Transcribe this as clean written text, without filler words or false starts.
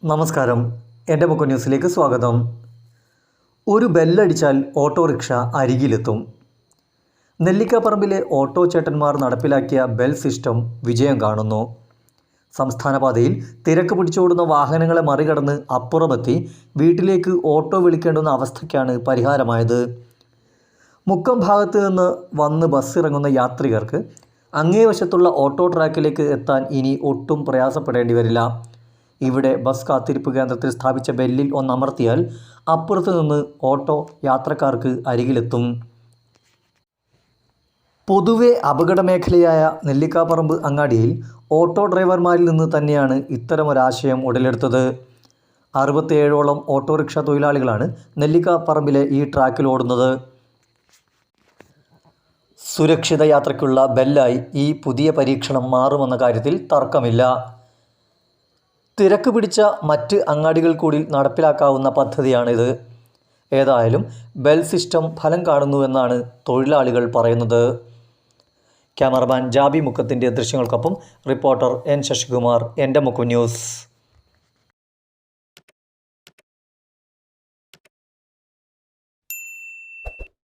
നമസ്കാരം, എൻ്റെ മുക്കു ന്യൂസിലേക്ക് സ്വാഗതം. ഒരു ബെല്ലടിച്ചാൽ ഓട്ടോറിക്ഷ അരികിലെത്തും. നെല്ലിക്കാപ്പറമ്പിലെ ഓട്ടോ ചേട്ടന്മാർ നടപ്പിലാക്കിയ ബെൽ സിസ്റ്റം വിജയം കാണുന്നു. സംസ്ഥാന പാതയിൽ തിരക്ക് പിടിച്ചോടുന്ന വാഹനങ്ങളെ മറികടന്ന് അപ്പുറമെത്തി വീട്ടിലേക്ക് ഓട്ടോ വിളിക്കേണ്ടുന്ന അവസ്ഥയ്ക്കാണ് പരിഹാരമായത്. മുക്കം ഭാഗത്ത് നിന്ന് വന്ന് ബസ് ഇറങ്ങുന്ന യാത്രികർക്ക് അങ്ങേവശത്തുള്ള ഓട്ടോ ട്രാക്കിലേക്ക് എത്താൻ ഇനി ഒട്ടും പ്രയാസപ്പെടേണ്ടി വരില്ല. ഇവിടെ ബസ് കാത്തിരിപ്പ് കേന്ദ്രത്തിൽ സ്ഥാപിച്ച ബെല്ലിൽ ഒന്നമർത്തിയാൽ അപ്പുറത്ത് നിന്ന് ഓട്ടോ യാത്രക്കാർക്ക് അരികിലെത്തും. പൊതുവെ അപകട മേഖലയായ നെല്ലിക്കാപ്പറമ്പ് അങ്ങാടിയിൽ ഓട്ടോ ഡ്രൈവർമാരിൽ നിന്ന് തന്നെയാണ് ഇത്തരമൊരാശയം ഉടലെടുത്തത്. 67ഓളം ഓട്ടോറിക്ഷ തൊഴിലാളികളാണ് നെല്ലിക്കാപ്പറമ്പിലെ ഈ ട്രാക്കിൽ ഓടുന്നത്. സുരക്ഷിത യാത്രയ്ക്കുള്ള ബെല്ലായി ഈ പുതിയ പരീക്ഷണം മാറുമെന്ന കാര്യത്തിൽ തർക്കമില്ല. തിരക്ക് പിടിച്ച മറ്റ് അങ്ങാടികൾ കൂടി നടപ്പിലാക്കാവുന്ന പദ്ധതിയാണിത്. ഏതായാലും ബെൽ സിസ്റ്റം ഫലം കാണുന്നുവെന്നാണ് തൊഴിലാളികൾ പറയുന്നത്. ക്യാമറമാൻ ജാബി മുക്കത്തിൻ്റെ ദൃശ്യങ്ങൾക്കൊപ്പം റിപ്പോർട്ടർ എൻ ശശികുമാർ, എൻ്റെ മുക്കു ന്യൂസ്.